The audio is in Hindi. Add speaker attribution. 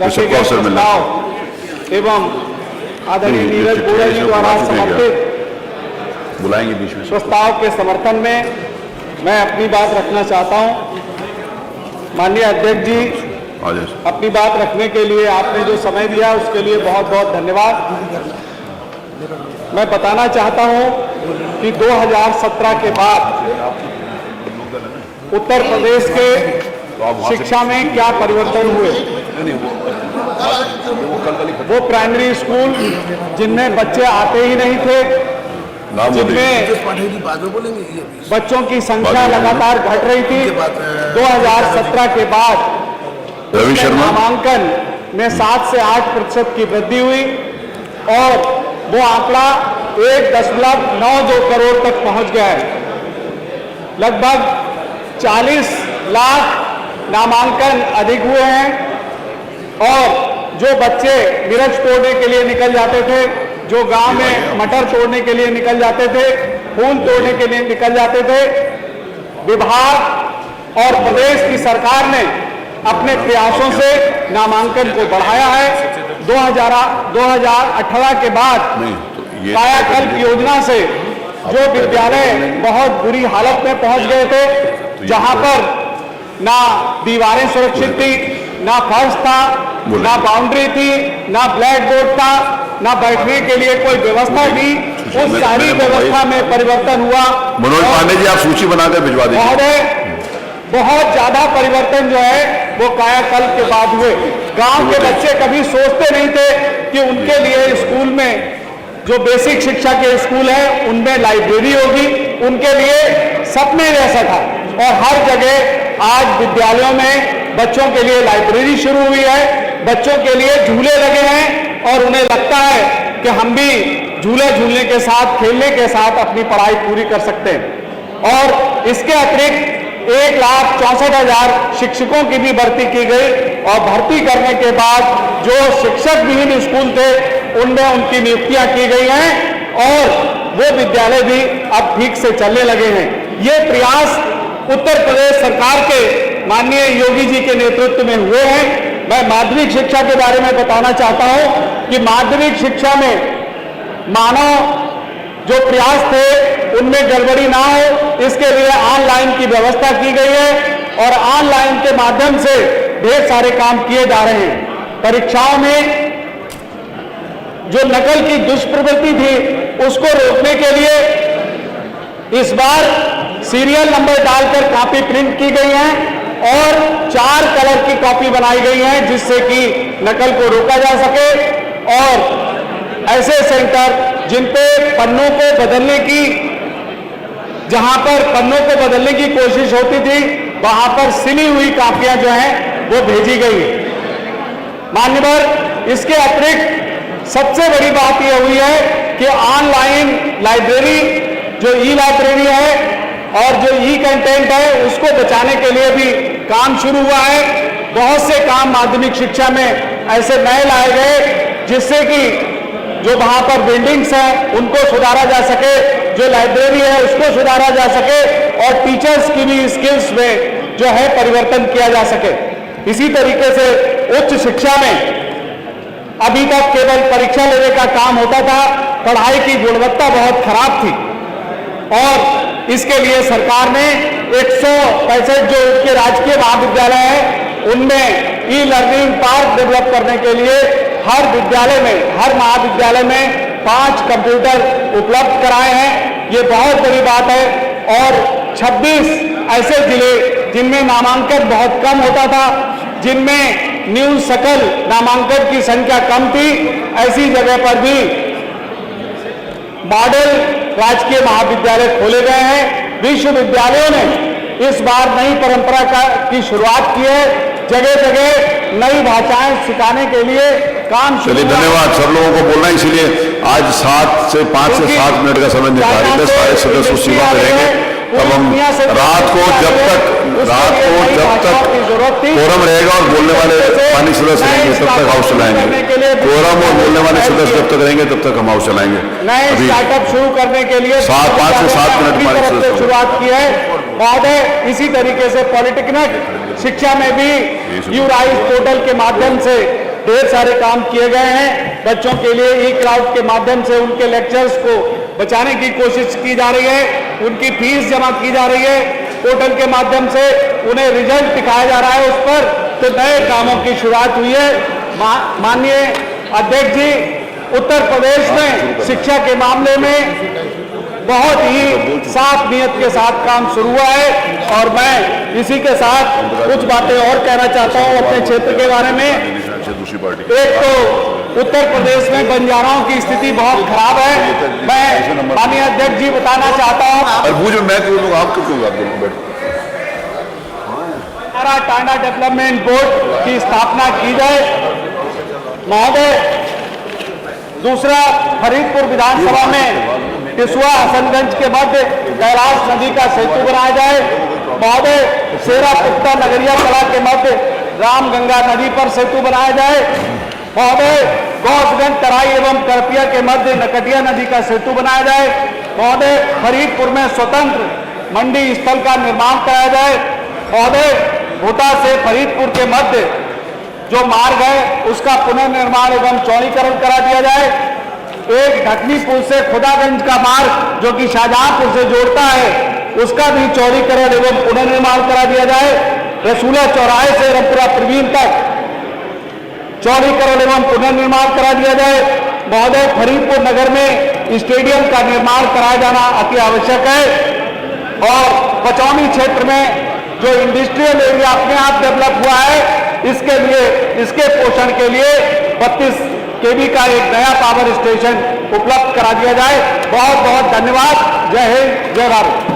Speaker 1: रखे गए प्रस्ताव एवं आदरणीय नीरज गोयल जी द्वारा समर्पित
Speaker 2: बुलाएंगे बीच में
Speaker 1: प्रस्ताव के समर्थन में मैं अपनी बात रखना चाहता हूं। माननीय अध्यक्ष जी, अपनी बात रखने के लिए आपने जो समय दिया उसके लिए बहुत बहुत धन्यवाद। मैं बताना चाहता हूं कि 2017 के बाद उत्तर प्रदेश के शिक्षा में क्या परिवर्तन हुए। वो प्राइमरी स्कूल जिनमें बच्चे आते ही नहीं थे, जिनमें बच्चों की संख्या लगातार घट रही थी, 2017 के बाद नामांकन में 7 से 8% की वृद्धि हुई और वो आंकड़ा 1.92 करोड़ तक पहुंच गया है। लगभग 40 लाख नामांकन अधिक हुए हैं और जो बच्चे मिर्च तोड़ने के लिए निकल जाते थे, जो गांव में मटर तोड़ने के लिए निकल जाते थे, फूल तोड़ने के लिए निकल जाते थे, विभाग और प्रदेश की सरकार ने अपने प्रयासों से नामांकन को बढ़ाया है। 2018 के बाद कायाकल्प योजना से जो विद्यालय बहुत बुरी हालत में पहुंच गए थे, जहां पर ना दीवारें सुरक्षित थी, ना फर्श था, ना बाउंड्री थी, ना ब्लैक बोर्ड था, ना बैठने के लिए कोई व्यवस्था थी, उस सारी व्यवस्था में परिवर्तन हुआ।
Speaker 2: मनोज पांडे जी, आप सूची बनाकर भिजवा दीजिए।
Speaker 1: बहुत ज्यादा परिवर्तन जो है वो कायाकल्प के बाद हुए। गांव के बच्चे कभी सोचते नहीं थे कि उनके लिए स्कूल में जो बेसिक शिक्षा के स्कूल है उनमें लाइब्रेरी होगी, उनके लिए सपने जैसा था। और हर जगह आज विद्यालयों में बच्चों के लिए लाइब्रेरी शुरू हुई है, बच्चों के लिए झूले लगे हैं और उन्हें लगता है कि हम भी झूले झूलने के साथ, खेलने के साथ अपनी पढ़ाई पूरी कर सकते हैं। और इसके अतिरिक्त 1,64,000 शिक्षकों की भी भर्ती की गई और भर्ती करने के बाद जो शिक्षक विहीन स्कूल थे उनमें उनकी नियुक्तियां की गई हैं और वो विद्यालय भी अब ठीक से चलने लगे हैं। ये प्रयास उत्तर प्रदेश सरकार के माननीय योगी जी के नेतृत्व में हुए हैं। मैं माध्यमिक शिक्षा के बारे में बताना चाहता हूं कि माध्यमिक शिक्षा में मानव जो प्रयास थे उनमें गड़बड़ी ना हो, इसके लिए ऑनलाइन की व्यवस्था की गई है और ऑनलाइन के माध्यम से ढेर सारे काम किए जा रहे हैं। परीक्षाओं में जो नकल की दुष्प्रवृत्ति थी उसको रोकने के लिए इस बार सीरियल नंबर डालकर कॉपी प्रिंट की गई है और 4 कलर की कॉपी बनाई गई है जिससे कि नकल को रोका जा सके। और ऐसे सेंटर जिन पे पन्नों को बदलने की, जहां पर पन्नों को बदलने की कोशिश होती थी वहां पर सिली हुई कॉपियां जो हैं वो भेजी गई है। मान्यवर, इसके अतिरिक्त सबसे बड़ी बात यह हुई है कि ऑनलाइन लाइब्रेरी जो ई लाइब्रेरी है और जो ई कंटेंट है उसको बचाने के लिए भी काम शुरू हुआ है। बहुत से काम माध्यमिक शिक्षा में ऐसे नए लाए गए जिससे कि जो वहां पर बिल्डिंग्स हैं उनको सुधारा जा सके, जो लाइब्रेरी है उसको सुधारा जा सके और टीचर्स की भी स्किल्स में जो है परिवर्तन किया जा सके। इसी तरीके से उच्च शिक्षा में अभी तक केवल परीक्षा लेने का काम होता था, पढ़ाई की गुणवत्ता बहुत खराब थी और इसके लिए सरकार ने 165 जो उनके राजकीय महाविद्यालय हैं उनमें ई लर्निंग पार्क डेवलप करने के लिए हर विद्यालय में, हर महाविद्यालय में 5 कंप्यूटर उपलब्ध कराए हैं। ये बहुत बड़ी बात है। और 26 ऐसे जिले जिनमें नामांकन बहुत कम होता था, जिनमें न्यून सकल नामांकन की संख्या कम थी, ऐसी जगह पर भी मॉडल राजकीय महाविद्यालय खोले गए हैं। विश्वविद्यालयों ने इस बार नई परंपरा की शुरुआत की है। जगह जगह नई भाषाएं सिखाने के लिए काम शुरू।
Speaker 2: चलिए, धन्यवाद। सब लोगों को बोलना, इसलिए आज 5 से 7 मिनट का समय निर्धारित है। सारे सदस्य उस सीमा में रहेंगे। तब हम रात को जब तक कोरम रहेगा और बोलने वाले पानी सदस्य रहेंगे तब तक हाउस चलाएंगे। कोरम और बोलने वाले सदस्य जब तक रहेंगे तब तक हम हाउस चलाएंगे।
Speaker 1: नए स्टार्टअप शुरू करने के लिए
Speaker 2: 5 से 7 मिनट
Speaker 1: शुरुआत की है। बाद है इसी तरीके से पॉलिटेक्निक शिक्षा में भी यूराइज पोर्टल के माध्यम से ढेर सारे काम किए गए हैं। बच्चों के लिए ई क्लाउड के माध्यम से उनके लेक्चर्स को बचाने की कोशिश की जा रही है, उनकी फीस जमा की जा रही है, पोर्टल के माध्यम से उन्हें रिजल्ट दिखाया जा रहा है उस पर, तो नए कामों की शुरुआत हुई है। माननीय अध्यक्ष जी, उत्तर प्रदेश में शिक्षा के मामले में बहुत ही साफ नियत के साथ काम शुरू हुआ है और मैं इसी के साथ कुछ बातें और कहना चाहता हूं अपने क्षेत्र के बारे में। एक तो उत्तर प्रदेश में बंजाराओं की स्थिति बहुत खराब है। मैं माननीय अध्यक्ष जी बताना चाहता हूं, टांडा डेवलपमेंट बोर्ड की स्थापना की जाए महोदय। दूसरा, फरीदपुर विधानसभा में टिसुआ हसनगंज के मध्य कैलाश नदी का सेतु बनाया जाए महोदय। शेरा पुख्ता नगरिया कला के मध्य रामगंगा नदी पर सेतु बनाया जाए महोदय। गौसगंज तराई एवं करपिया के मध्य नकटिया नदी का सेतु बनाया जाए महोदय। फरीदपुर में स्वतंत्र मंडी स्थल का निर्माण कराया जाए महोदय। भोटा से फरीदपुर के मध्य जो मार्ग है उसका पुनर्निर्माण एवं चौड़ीकरण करा दिया जाए। एक ढकनी पुल से खुदागंज का मार्ग जो कि शाहजहांपुर से जोड़ता है उसका भी चौड़ीकरण एवं पुनर्निर्माण करा दिया जाए। रसूला चौराहे से रामपुरा प्रवीण तक चौड़ीकरण एवं पुनर्निर्माण करा दिया जाए महोदय। फरीदपुर नगर में स्टेडियम का निर्माण कराया जाना अति आवश्यक है और पचौनी क्षेत्र में जो इंडस्ट्रियल एरिया अपने आप डेवलप हुआ है इसके लिए, इसके पोषण के लिए 32 केवी का एक नया पावर स्टेशन उपलब्ध करा दिया जाए। बहुत बहुत धन्यवाद। जय हिंद, जय भारत।